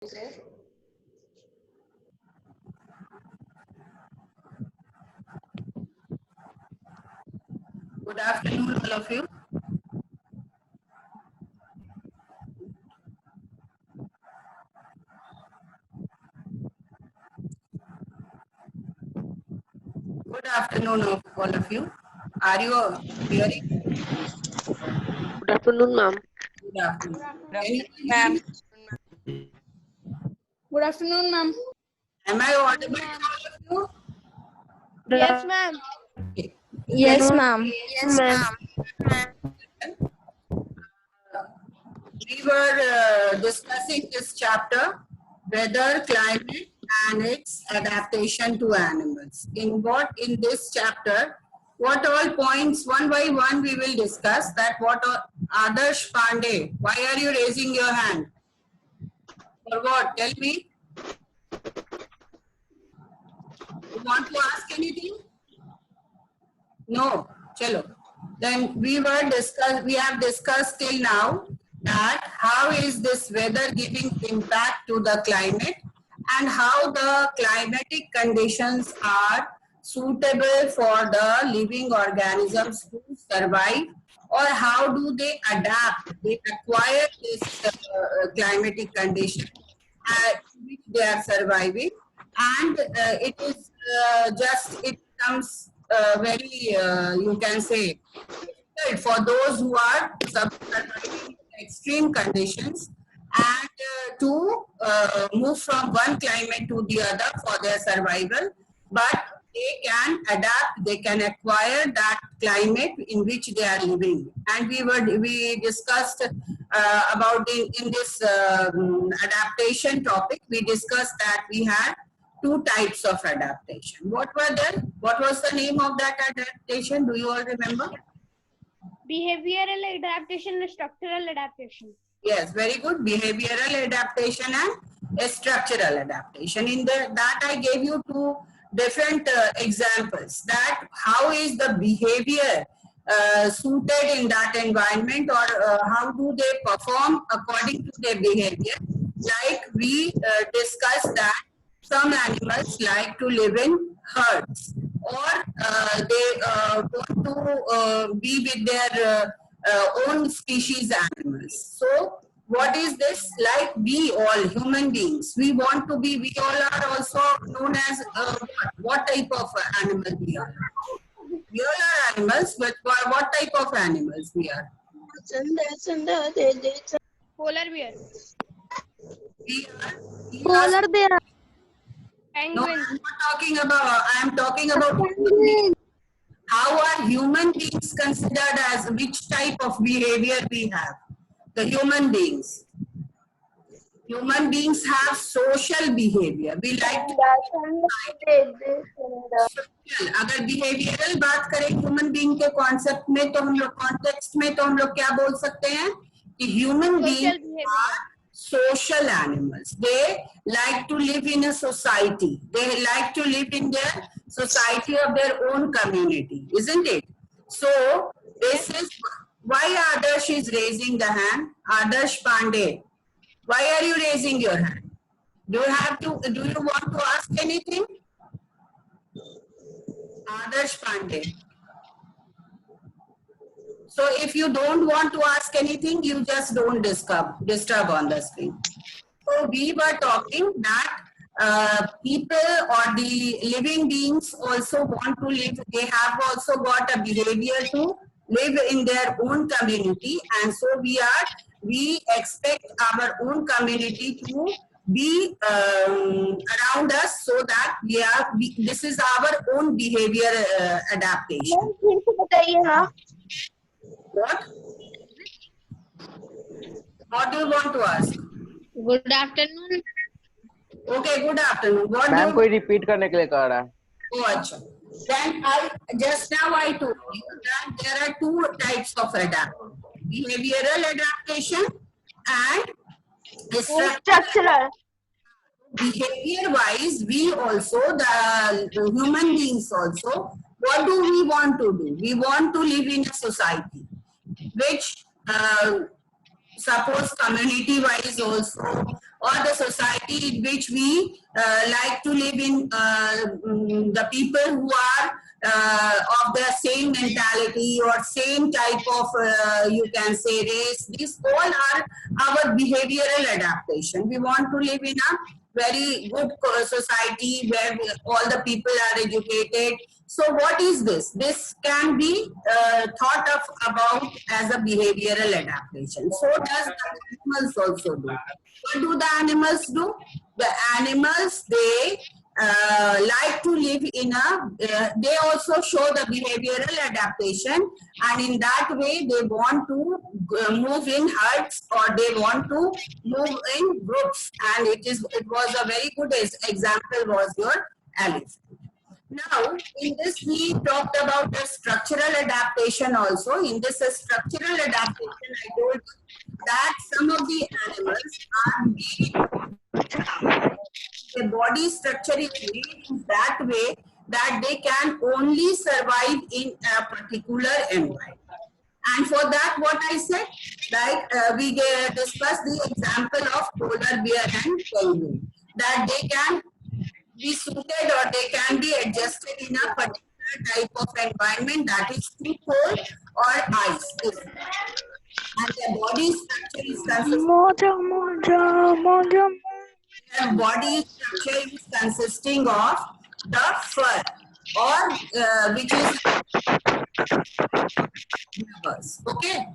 Good afternoon, all of you. Good afternoon, all of you. Are you hearing? Good afternoon, ma'am. Good afternoon. Can you hear Ma'am. me? Good afternoon, ma'am. Am I audible to all of you? Yes, ma'am. Okay. Yes, ma'am. Yes, ma'am. We were discussing this chapter, weather, climate, and its adaptation to animals. In this chapter, what all points one by one we will discuss. That what Adarsh Pandey, why are you raising your hand? For what? Tell me. You want to ask anything? No. Chalo. Then we have discussed till now that how is this weather giving impact to the climate and how the climatic conditions are suitable for the living organisms to survive, or how do they adapt, they acquire this climatic condition in which they are surviving, and it is it becomes very, you can say, difficult for those who are surviving in extreme conditions and to move from one climate to the other for their survival. But they can adapt, they can acquire that climate in which they are living. And we discussed about in this adaptation topic, we discussed that we had two types of adaptation. What were there? What was the name of that adaptation? Do you all remember? Behavioral adaptation and structural adaptation. Yes, very good. Behavioral adaptation and structural adaptation. In that I gave you two different examples. That how is the behavior suited in that environment, or how do they perform according to their behavior. Like we discussed that some animals like to live in herds, or they want to be with their own species animals. So what is this? Like we all human beings, we want to be, we all are also known as what type of animal we are? We all are animals, but what type of animals we are? Polar bear. We are Polar bear. no, Penguin. I'm not talking about, I'm talking about how are human beings considered, as which type of behavior we have? The human beings. Human beings have social behavior. We like to social. अगर behavioral बात करें human being के concept में, तो हम लोग context में तो हम लोग क्या बोल सकते हैं कि human beings are social animals. They like to live in a society. They like to live in their society of their own community, isn't it? So this is why Adarsh is raising the hand. Adarsh Pandey, why are you raising your hand? Do you want to ask anything? Adarsh Pandey. So if you don't want to ask anything, you just don't disturb on the screen. So we were talking that people or the living beings also want to live. They have also got a behavior to live in their own community, and so we expect our own community to be around us, so that this is our own behavior adaptation. What do you want to ask? Good afternoon. Okay, good afternoon. What ma'am do कोई repeat करने के लिए कह रहा है. Oh, अच्छा. Then just now I told you that there are two types of adaptation: behavioral adaptation and structural. Behavior-wise, we also, the human beings also, what do we want to do? We want to live in a society, which suppose community-wise also, or the society in which we like to live in, the people who are of the same mentality or same type of, you can say, race. These all are our behavioral adaptation. We want to live in a very good society where all the people are educated. So what is this? This can be thought of about as a behavioral adaptation. So does the animals also do. What do the animals do? The animals, they like to live in a, they also show the behavioral adaptation, and in that way they want to move in herds, or they want to move in groups, and it was a very good example was your elephant. Now, in this we talked about the structural adaptation also. In this structural adaptation, I told you that some of the animals are made, the body structure is made in that way that they can only survive in a particular environment. And for that, what I said, like we discussed the example of polar bear and penguin, that they can be suited or they can be adjusted in a particular type of environment, that is too cold or ice. And their body structure is consisting of the fur, or which is nervous. Okay.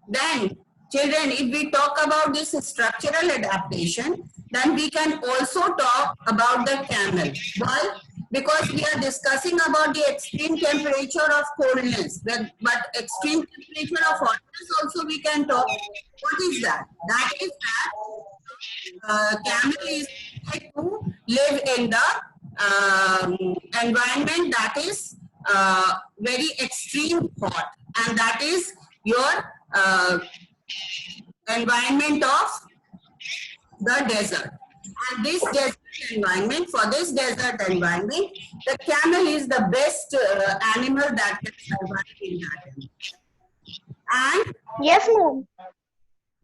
Then, children, if we talk about this structural adaptation, then we can also talk about the camel. Why? Because we are discussing about the extreme temperature of coldness, but extreme temperature of hotness also we can talk. What is that? That is that camel is made to live in the environment that is very extreme hot, and that is your environment of the desert. And this desert environment, for this desert environment, the camel is the best animal that can survive in that environment. And Yes, ma'am.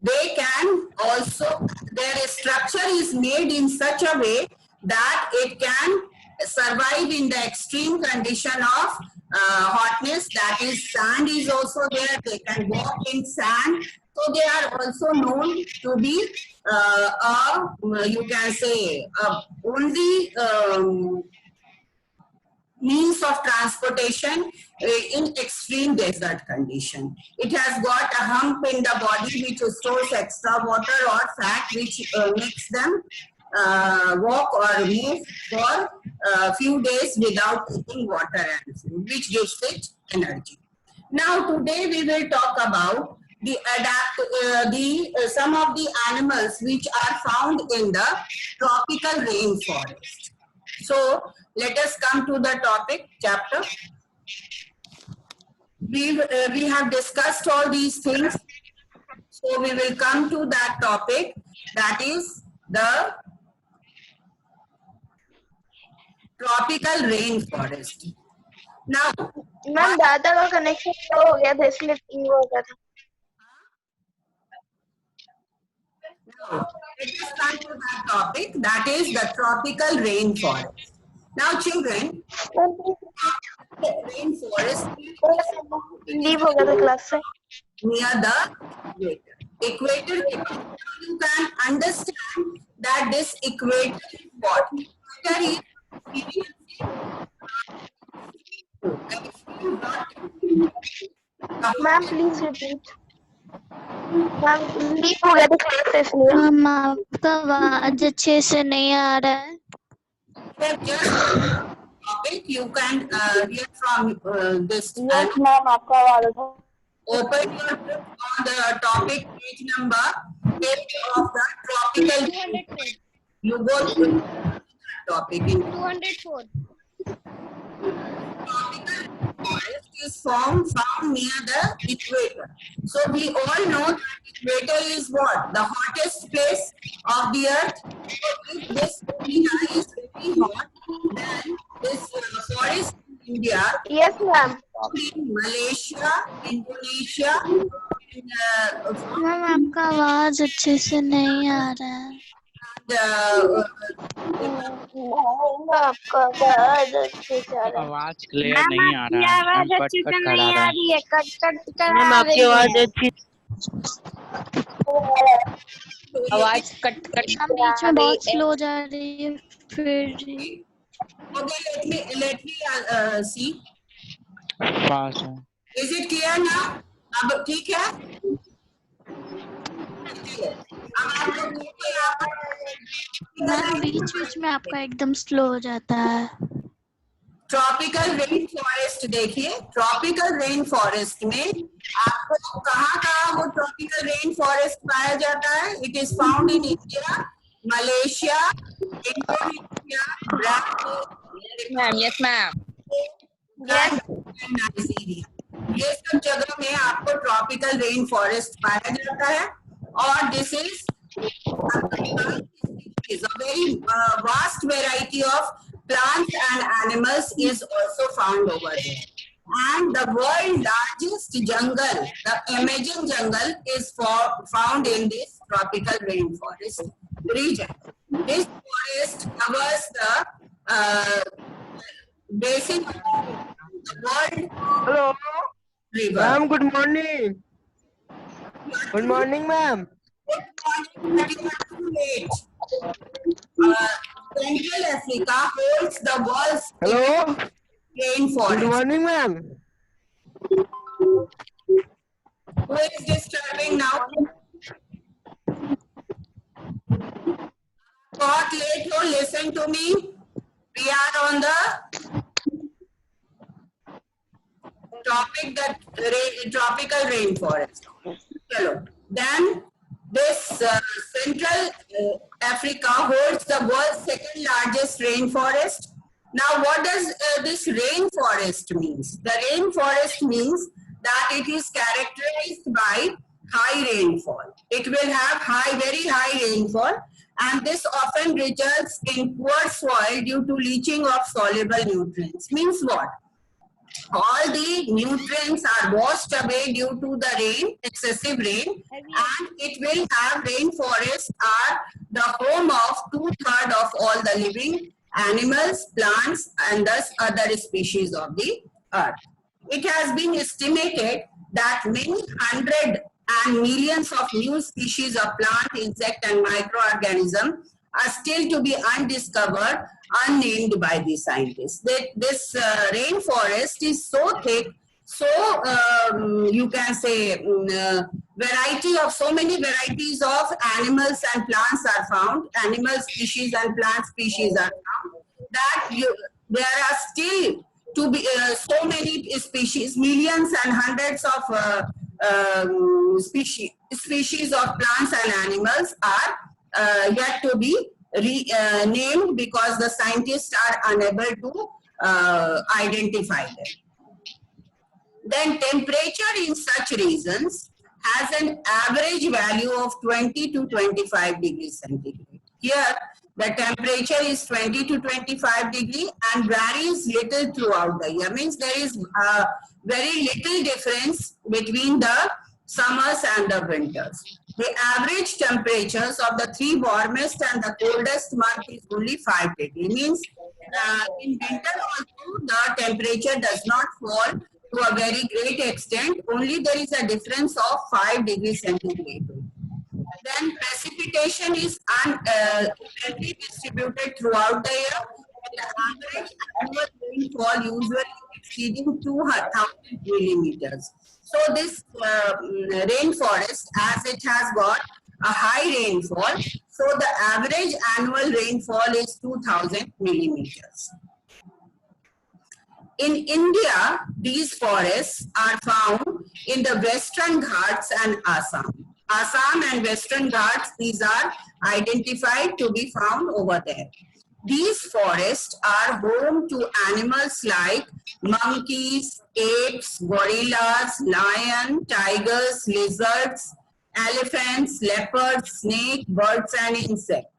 they can also, their structure is made in such a way that it can survive in the extreme condition of hotness, that is sand is also there, they can walk in sand. So they are also known to be you can say only means of transportation in extreme desert condition. It has got a hump in the body which stores extra water or fat, which makes them walk or move for a few days without taking water and food, which gives it energy. Now today we will talk about the some of the animals which are found in the tropical rainforest. So let us come to the topic chapter. We have discussed all these things. So we will come to that topic, that is the tropical rainforest. Now, ma'am दादा का connection हो गया था इसलिए नहीं हो गया था. let us come to that topic, that is the tropical rainforest. Now, children, rainforest leave हो गया था क्लास से. near the equator. You can understand that this equator is what? Equator is ma'am please repeat. Ma'am leave हो गया था class से इसलिए. Ma'am आपका आवाज अच्छे से नहीं आ रहा है. topic you can hear from this. Yes ma'am आपका आवाज था. Open your book on the topic page number 8 of the tropical. 204. You go to the topic in 204. tropical forest is found near the equator. So we all know that equator is what? The hottest place of the earth. So if this area is very hot, then this forest in India, yes ma'am. in Malaysia, Indonesia, in, ma'am आपका आवाज अच्छे से नहीं आ रहा है. आवाज clear नहीं आ रहा है मैम, कट कट कर आ रहा है। है, कट कट कर मैम आ आपकी रही आवाज है। अच्छी आवाज कट कट हम बीच में बहुत स्लो जा रही है फिर। Okay, let me see. पास है। Is it clear now? अब ठीक है? अब आप लोग देखो यहाँ पर मैम बीच बीच में आपका एकदम स्लो हो जाता है। ट्रॉपिकल रेन फॉरेस्ट देखिए। ट्रॉपिकल रेन फॉरेस्ट में आपको कहाँ वो ट्रॉपिकल रेन फॉरेस्ट पाया जाता है? It is found in India, Malaysia, Indonesia, Brazil, ma'am. Yes ma'am. Nigeria. ये सब जगह में आपको ट्रॉपिकल रेन फॉरेस्ट पाया जाता है। और this is a very vast variety of plants and animals is also found over there. And the world's largest jungle, the Amazon jungle, is found in this tropical rainforest region. This forest covers the basin of the world hello river. Ma'am, good morning. Good morning ma'am. Central Africa holds the world's hello good rainforest. Morning ma'am. Who is disturbing now? Got late, oh, listen to me. We are on the topic that tropical rainforest. Chalo. Then this Central Africa holds the world's second largest rainforest. Now, what does this rainforest means? The rainforest means that it is characterized by high rainfall. It will have very high rainfall, and this often results in poor soil due to leaching of soluble nutrients. Means what? All the nutrients are washed away due to the rain, excessive rain, and it will have rainforests are the home of 2/3 of all the living animals, plants, and thus other species of the earth. It has been estimated that many hundred and millions of new species of plant, insect, and microorganisms are still to be undiscovered, unnamed by the scientists. This rainforest is so thick, so you can say so many varieties of animals and plants are found. Animal species and plant species are found. That there are still to be so many species, millions and hundreds of species of plants and animals are yet to be named because the scientists are unable to identify them. Then temperature in such regions has an average value of 20 to 25 degrees centigrade. Here, the temperature is 20 to 25 degree and varies little throughout the year. Means there is very little difference between the summers and the winters. The average temperatures of the 3 warmest and the coldest month is only 5 degrees. Means in winter also the temperature does not fall to a very great extent. Only there is a difference of 5 degrees centigrade. Then precipitation is evenly distributed throughout the year. The average annual rainfall usually exceeding 2,000 millimeters. So this rainforest, as it has got a high rainfall, so the average annual rainfall is 2,000 millimeters. In India, these forests are found in the Western Ghats and Assam. Assam and Western Ghats, these are identified to be found over there. These forests are home to animals like monkeys, apes, gorillas, lion, tigers, lizards, elephants, leopards, snakes, birds, and insects.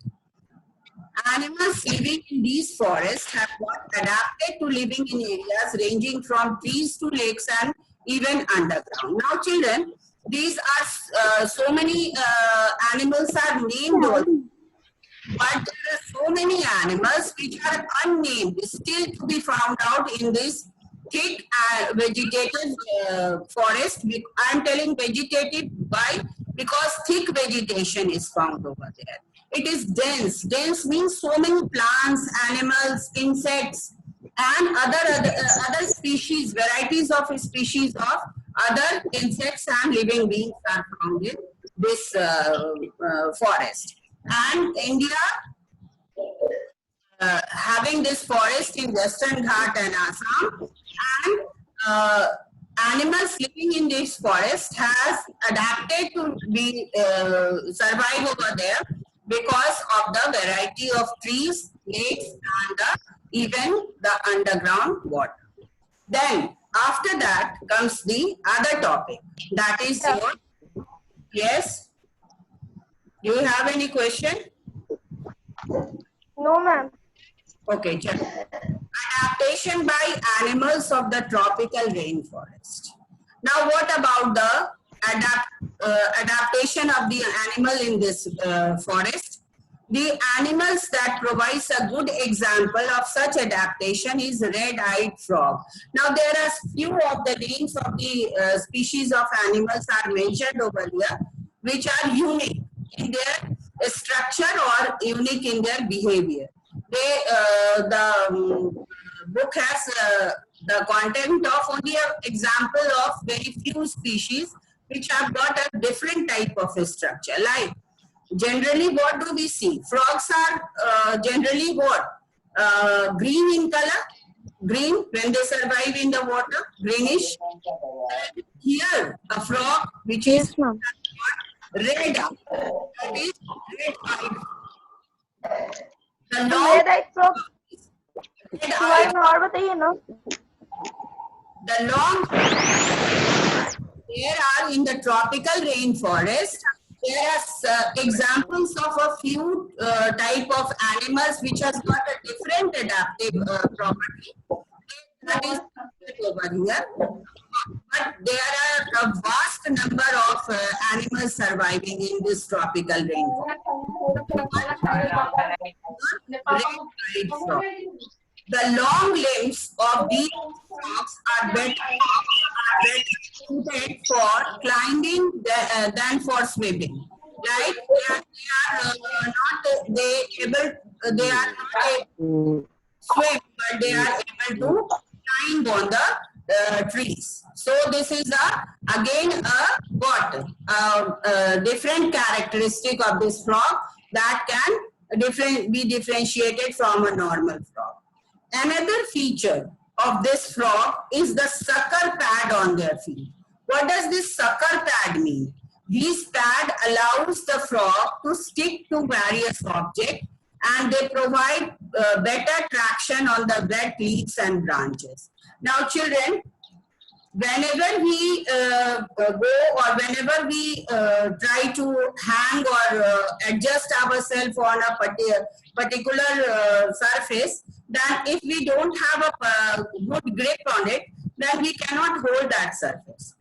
Animals living in these forests have got adapted to living in areas ranging from trees to lakes and even underground. Now, children, these are so many animals are named also. but there are so many animals which are unnamed, still to be found out in this thick vegetative forest. I am telling vegetative why? Because thick vegetation is found over there. It is dense. Dense means so many plants, animals, insects, and other species, varieties of species of other insects and living beings are found in this forest. And India, having this forest in Western Ghat and Assam, and animals living in this forest has adapted to be survive over there because of the variety of trees, lakes, and even the underground water. Then after that comes the other topic, that is your, yes, do you have any question? No, ma'am. Okay, check. Adaptation by animals of the tropical rainforest. Now, what about the adaptation of the animal in this forest? The animals that provides a good example of such adaptation is red-eyed frog. Now, there are few of the names of the species of animals are mentioned over here, which are unique in their structure or unique in their behavior. The book has the content of only an example of very few species which have got a different type of structure. Like generally, what do we see? Frogs are generally what? Green in color. Green when they survive in the water, greenish. And here, a frog which is red, that is red-eyed. The long, red-eyed frog. red-eyed, और बताइए ना. the long, there are in the tropical rainforest, there are examples of a few type of animals which has got a different adaptive property. That is over here. But there are a vast number of animals surviving in this tropical rainforest. Red-eyed frog. The long limbs of these frogs are better suited for climbing than for swimming. Right? They are not able to swim, but they are able to climb on the trees. So this is again a different characteristic of this frog that can be differentiated from a normal frog. Another feature of this frog is the sucker pad on their feet. What does this sucker pad mean? This pad allows the frog to stick to various objects, and they provide better traction on the wet leaves and branches. Now children, whenever we go or whenever we try to hang or adjust ourselves on a particular surface, then if we don't have a good grip on it, then we cannot hold that surface.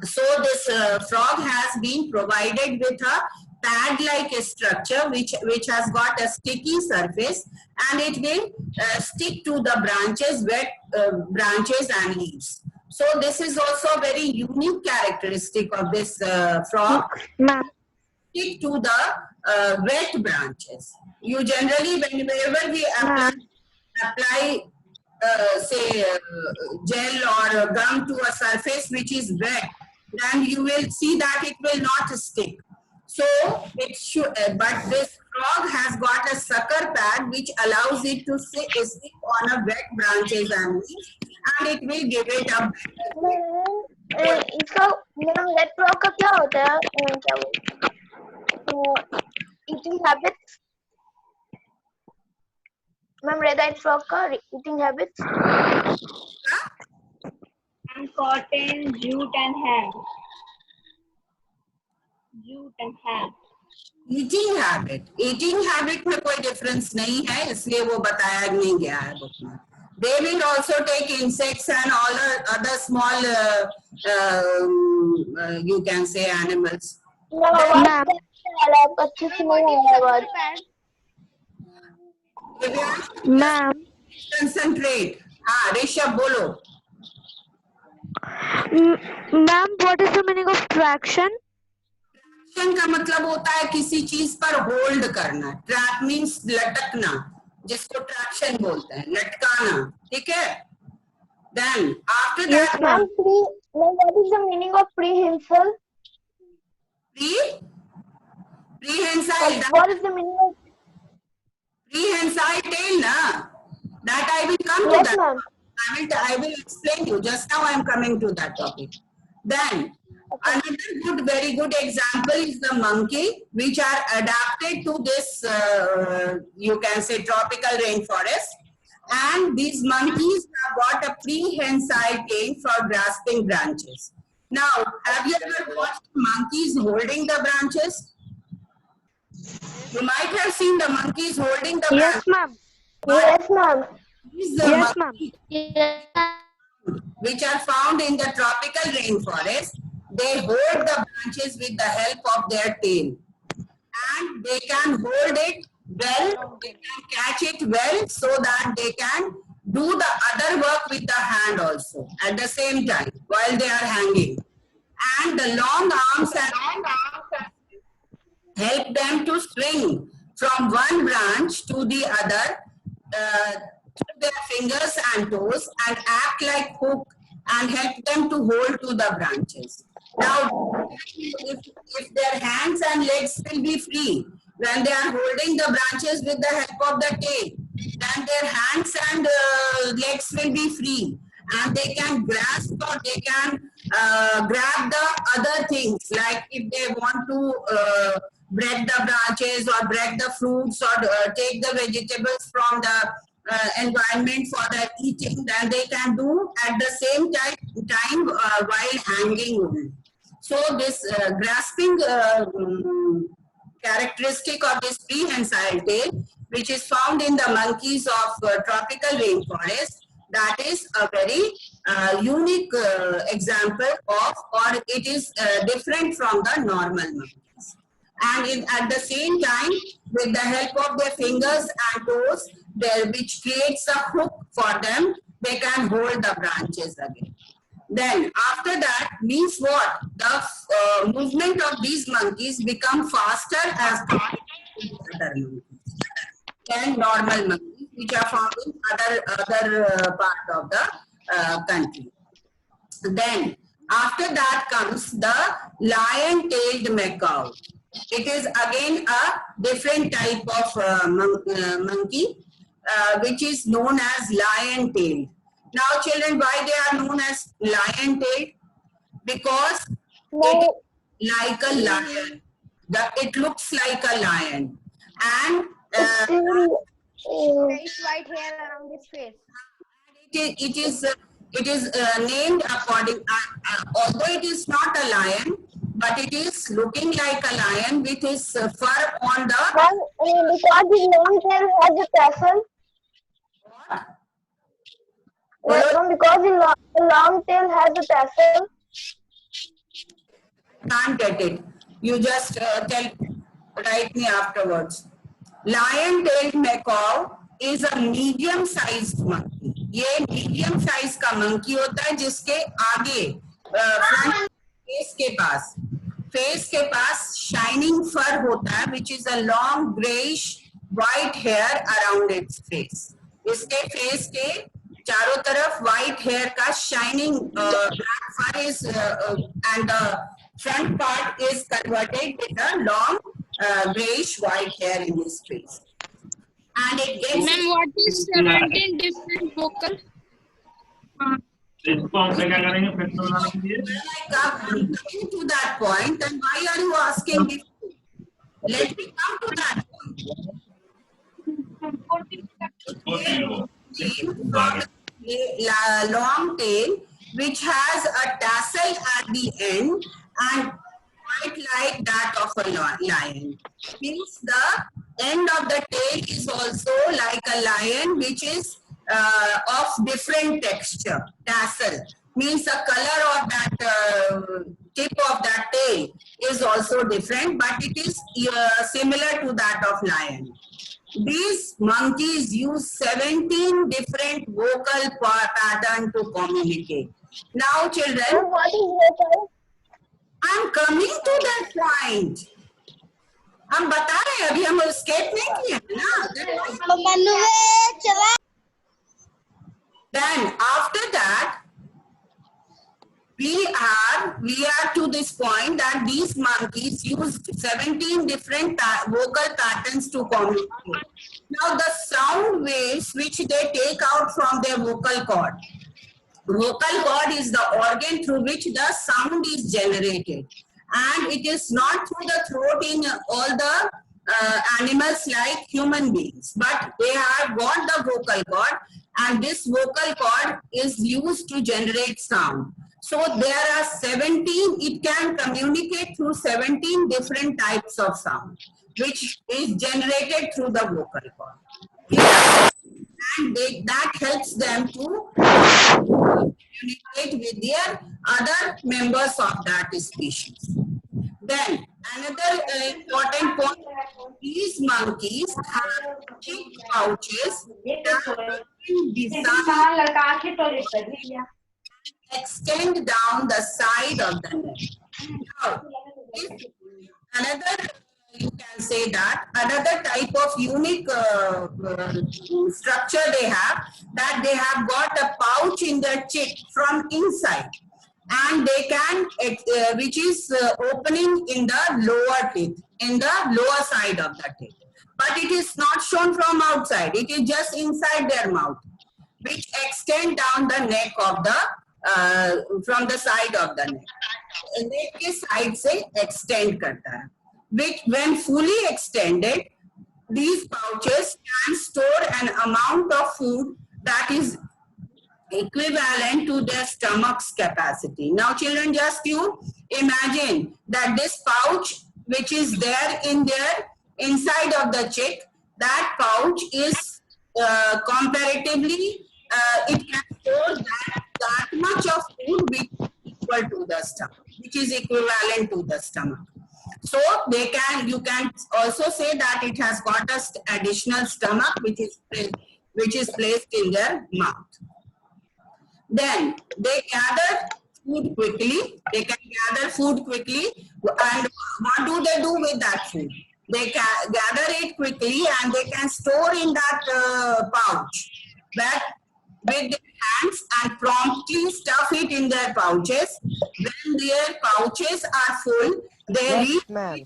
So this frog has been provided with a pad-like structure which has got a sticky surface, and it will stick to the branches, wet branches and leaves. So this is also a very unique characteristic of this frog. Stick to the wet branches. You generally, whenever we apply say gel or gum to a surface which is wet, then you will see that it will not stick. So it should, but this frog has got a sucker pad which allows it to stick on a wet branches and leaves, and it will give it a इसका red frog का क्या होता है? Eating habits ma'am, red eyed frog का eating habits and cotton, jute and ham. Eating habit में कोई difference नहीं है, इसलिए वो बताया नहीं गया है बुक में. They will also take insects and all other small you can say animals. अच्छे से नहीं है आवाज. Ma'am, Concentrate. हाँ ऋषभ बोलो. ma'am, what is the meaning of traction? Traction का मतलब होता है किसी चीज पर होल्ड करना. ट्रैक मीन्स लटकना, जिसको ट्रैक्शन बोलते हैं, लटकाना. ठीक है. Then after Yes, that ma'am. What is the meaning of prehensile? prehensile. What is the meaning of? Prehensile tail na. That I will come to Yes, that. ma'am. I will explain you. Just now I am coming to that topic. Then another very good example is the monkey, which are adapted to this, you can say, tropical rainforest. And these monkeys have got a prehensile tail for grasping branches. Now, have you ever watched monkeys holding the branches? You might have seen the monkeys holding the Yes, branches. ma'am. Yes, ma'am. These Yes, ma'am. which are found in the tropical rainforest, they hold the branches with the help of their tail. And they can hold it well, they can catch it well, so that they can do the other work with the hand also at the same time while they are hanging. And the long arms help them to swing from one branch to the other through their fingers and toes, and act like hook and help them to hold to the branches. Now, if their hands and legs will be free when they are holding the branches with the help of the tail, then their hands and legs will be free, and they can grasp or they can grab the other things, like if they want to break the branches or break the fruits or take the vegetables from the environment for the eating, then they can do at the same time while hanging only. So this grasping characteristic of this prehensile tail, which is found in the monkeys of tropical rainforest, that is a very unique example of, or it is different from the normal monkeys. And at the same time, with the help of their fingers and toes, which creates a hook for them, they can hold the branches again. Then after that means what? The movement of these monkeys become faster as compared to other monkeys than normal monkeys, which are found in other part of the country. Then after that comes the lion-tailed macaw. It is again a different type of monkey, which is known as lion-tailed. Now, children, why they are known as lion-tailed? Because it is like a lion. It looks like a lion, and White hair around his face. it is named according. Although it is not a lion, but it is looking like a lion with his fur on the. Because his long tail has a tassel. Because his long tail has a tassel. Can't get it. You just write me afterwards. Lion-tailed macaw is a medium-sized monkey. ये medium size का monkey होता है जिसके आगे front face के पास shining फर होता है, which is a long grayish white hair around its face. इसके फेस के चारों तरफ white hair का shining black fur is and the front part is converted with a long grayish white hair in his face. And it gets. Ma'am, what is 17 different vocal? इसको हम क्या करेंगे फिर तो बनाने के लिए Coming to that point, then why are you asking me? Let me come to that point. Long tail, which has a tassel at the end and quite like that of a lion. Means the end of the tail is also like a lion, which is of different texture. Tassel means the color of that tip of that tail is also different, but it is similar to that of lion. these monkeys use 17 different vocal pattern to communicate. Now children, What is vocal? I'm coming to that point. हम बता रहे हैं, अभी हम escape नहीं किए ना. Then after that, we are to this point that these monkeys use 17 different vocal patterns to communicate. Now the sound waves which they take out from their vocal cord. Vocal cord is the organ through which the sound is generated, and it is not through the throat in all the animals like human beings, but they have got the vocal cord, and this vocal cord is used to generate sound. So there are 17, it can communicate through 17 different types of sound, which is generated through the vocal cord. And that helps them to communicate with their other members of that species. Then another important point, these monkeys have cheek pouches that extend down the side of the neck. Now, another, you can say that another type of unique structure they have, that they have got a pouch in their cheek from inside, and they can, which is opening in the lower teeth, in the lower side of the teeth. But it is not shown from outside, it is just inside their mouth, which extend down the neck of the, from the side of the neck. Neck के side से extend करता है. Which when fully extended, these pouches can store an amount of food that is equivalent to their stomach's capacity. Now children, just you imagine that this pouch which is there in their inside of the chick, that pouch is comparatively, it can store that much of food which is equal to the stomach, which is equivalent to the stomach. So they can, you can also say that it has got a additional stomach which is placed in their mouth. Then they gather food quickly. They can gather food quickly, and what do they do with that food? They can gather it quickly and they can store in that pouch, that with their hands, and promptly stuff it in their pouches. When their pouches are full, they reach the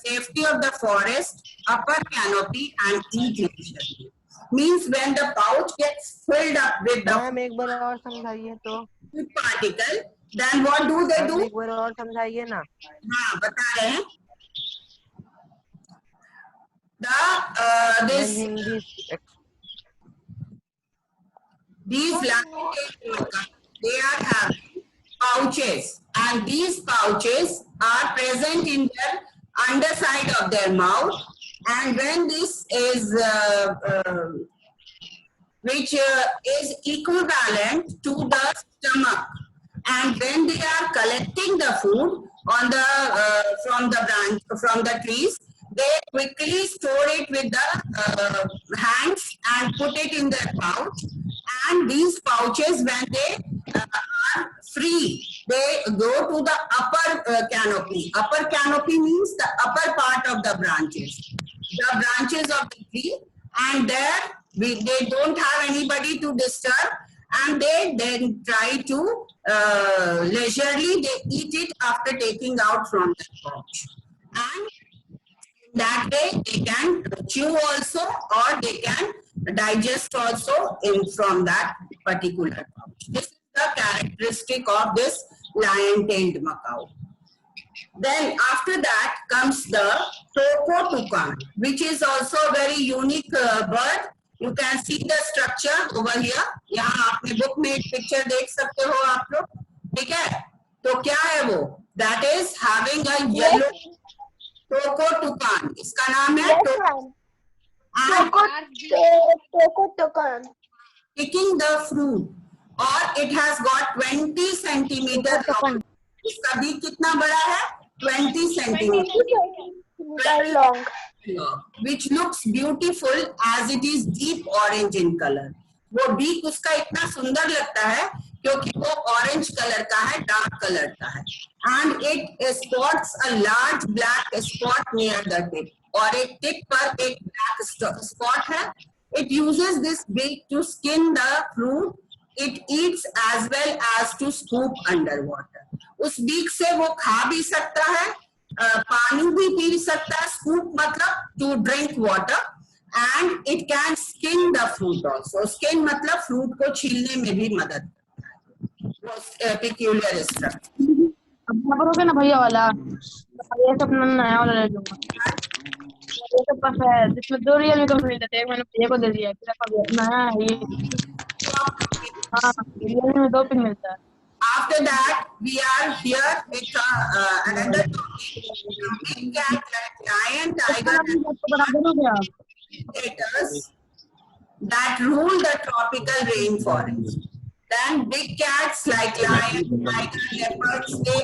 safety of the forest, upper canopy, and eat leisurely. Means when the pouch gets filled up with the एक बार और समझाइए तो food particle, then what do they do? एक बार और समझाइए ना. हाँ, बता रहे हैं. These laminated, they are having pouches, and these pouches are present in their underside of their mouth, and when this is which is equivalent to the stomach, and when they are collecting the food on the from the branch, from the trees, they quickly store it with the hands and put it in their pouch. And these pouches, when they are free, they go to the upper canopy. Upper canopy means the upper part of the branches of the tree, and there they don't have anybody to disturb, and they then try to leisurely they eat it after taking out from the pouch. And that way they can chew also, or they can digest also from that particular pouch. This is the characteristic of this lion-tailed macaw. Then after that comes the toko-toucan, which is also a very unique bird. You can see the structure over here. यहाँ आपने book में एक picture देख सकते हो आप लोग, ठीक है? तो क्या है वो? That is having a yellow toko-toucan. इसका नाम है toko-toucan. Picking the fruit, or it has got 20 centimeter long. इसका बीक कितना बड़ा है? 20 centimeter long. which looks beautiful as it is deep orange in color. वो beak उसका इतना सुंदर लगता है क्योंकि वो ऑरेंज कलर का है, डार्क कलर का है. And it spots a large black spot near the tip. और एक टिप पर एक black spot है. It uses this beak to skin the fruit. It eats as well as to scoop underwater. उस beak से वो खा भी सकता है, पानी भी पी सकता है. स्कूप मतलब to drink water. And it can skin the fruit also. Skin मतलब फ्रूट को छीलने में भी मदद करता है. Peculiar structure. अब करोगे ना भैया वाला, ये सब नया वाला ले लूंगा. ये सब पास है जिसमें 2 रियल में कंपनी देते हैं. मैंने भैया को दे दिया. नया है ये. हाँ, रियल में 2 पिन मिलता है. After that, we are here with another topic. Big cat like lion, tiger, and predators that rule the tropical rainforest. Then big cats like lion, tiger, leopards, they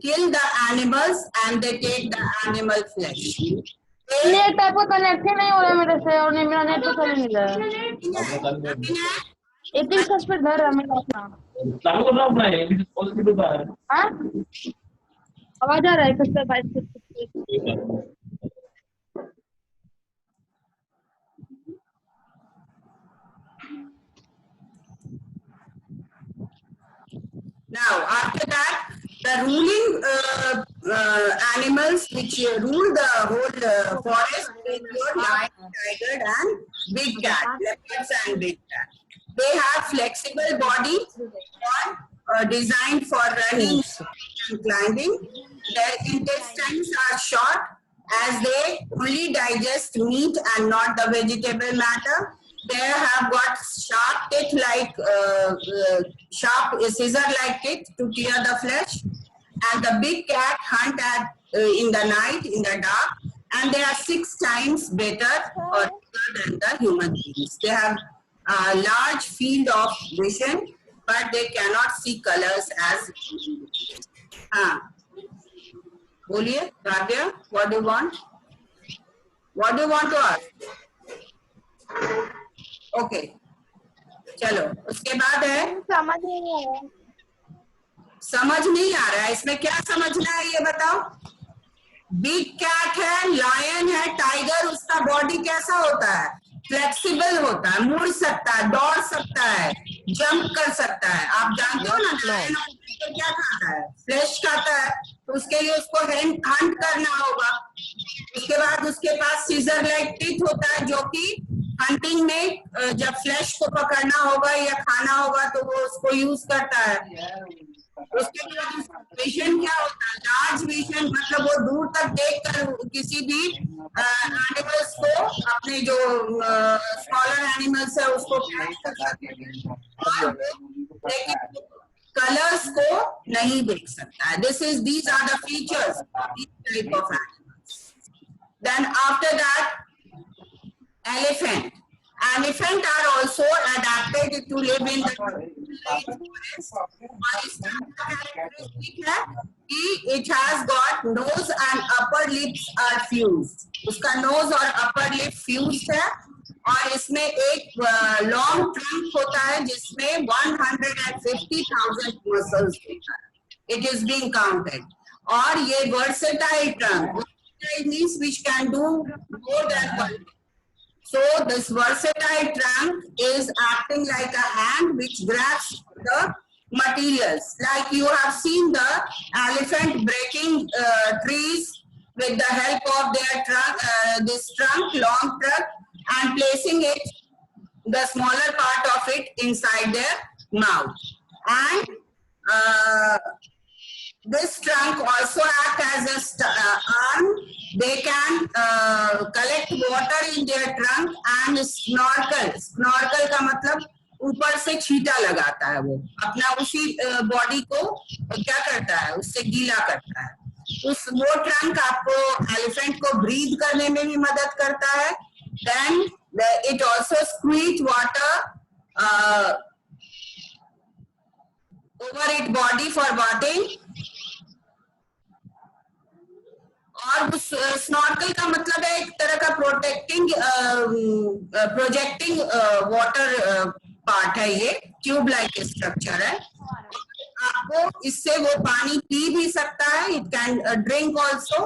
kill the animals and they take the animal flesh. Net type का connect ही नहीं हो रहा है मेरे से, और नहीं मेरा नेट तो चल नहीं रहा है. एक ही सर्च पे घर है मेरा अपना. लागू करना अपना है, ये पॉसिबल है. हां, आवाज आ रहा है किसका भाई. Now, after that, the ruling animals which rule the whole forest include lion, tiger, and big cat, leopards and big cat. They have flexible body designed for running and climbing. Their intestines are short as they only digest meat and not the vegetable matter. They have got sharp teeth like sharp scissor-like teeth to tear the flesh. And the big cat hunt in the night, in the dark, and they are 6 times better or bigger than the human beings. They have a large field of vision, but they cannot see colors as human beings. बोलिए, Radhya, what do you want? What do you want to ask? Okay, चलो उसके बाद है समझ नहीं आ रहा. समझ नहीं आ रहा है. इसमें क्या समझना है ये बताओ. बिग कैट है, लायन है, टाइगर, उसका बॉडी कैसा होता है? फ्लेक्सिबल होता है, मुड़ सकता है, दौड़ सकता है, जंप कर सकता है. आप जानते हो ना लायन क्या खाता है? फ्लैश खाता है. तो उसके लिए उसको हंट करना होगा. उसके बाद उसके पास सीजर लाइक टीथ होता है जो कि हंटिंग में जब फ्लैश को पकड़ना होगा या खाना होगा तो वो उसको यूज करता है. उसके बाद विजन क्या होता है? लार्ज विजन मतलब वो दूर तक देखकर किसी भी एनिमल्स को, अपने जो स्मॉलर एनिमल्स है उसको कैच कर सकते हैं, लेकिन कलर्स को नहीं देख सकता है. These are the features of this type of animals. Then after that, elephant. Elephant are also adapted to live in the rainforest. और इसका characteristic है कि it has got nose and upper lips are fused. उसका nose और upper lip fused है, और इसमें एक लॉन्ग ट्रंक होता है जिसमें 150,000 मसल्स होता है. It is being counted. और ये versatile trunk. It means which can do more than one. So this versatile trunk is acting like a hand which grabs the materials. Like you have seen the elephant breaking trees with the help of their trunk, this trunk, long trunk, and placing it, the smaller part of it, inside their mouth. And this trunk also acts as a arm. They can collect water in their trunk and snorkel. Snorkel का मतलब ऊपर से छींटा लगाता है. वो अपना उसी body को क्या करता है, उससे गीला करता है. वो ट्रंक आपको एलिफेंट को ब्रीथ करने में भी मदद करता है. Then it also squeeze water over its body for bathing. और स्नॉर्कल का मतलब है एक तरह का प्रोजेक्टिंग वाटर पार्ट है, ये ट्यूब लाइक स्ट्रक्चर है। आपको इससे वो पानी पी भी सकता है, it can drink also,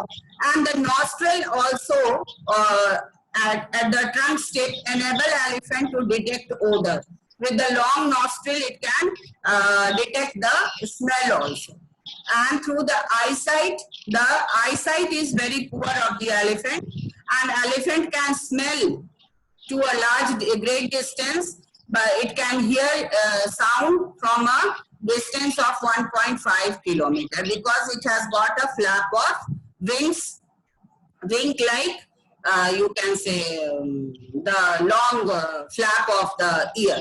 and the nostril also at the trunk tip enable elephant to detect odor. With the long nostril, it can detect the smell also. And through the eyesight is very poor of the elephant, and elephant can smell to a great distance, but it can hear sound from a distance of 1.5 kilometer because it has got a flap of wings, wing-like, you can say the long flap of the ear.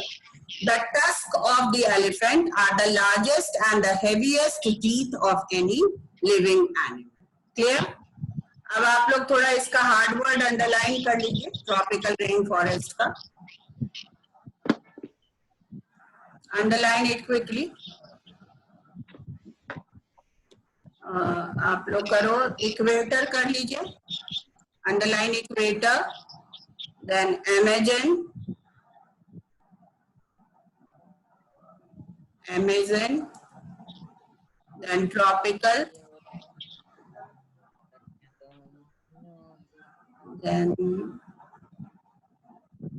The tusk of the elephant are the largest and the heaviest teeth of any living animal. Clear? अब आप लोग थोड़ा इसका hard word underline कर लीजिए, tropical rain forest का underline it quickly. आप लोग करो, इक्वेटर कर लीजिए, underline equator, then Amazon, then tropical, then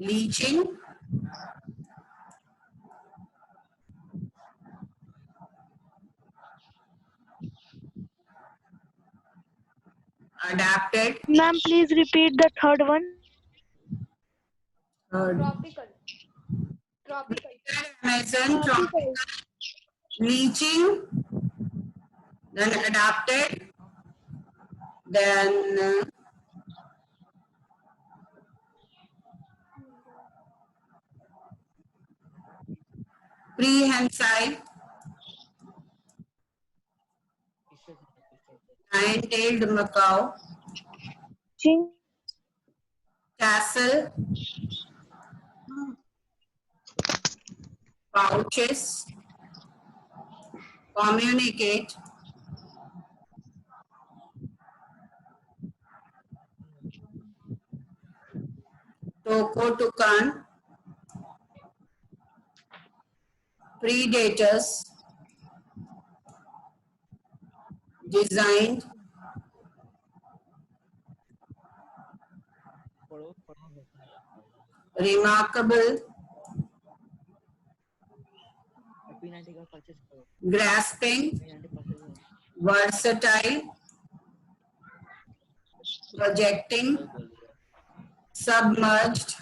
leaching, adapted, Ma'am, please repeat the third one. Tropical. Amazon, tropical, leaching, then adapted, then prehensile, nine-tailed macaw, castle, pouches, communicate, Tocotucan, predators, designed, remarkable, grasping, versatile, projecting, submerged,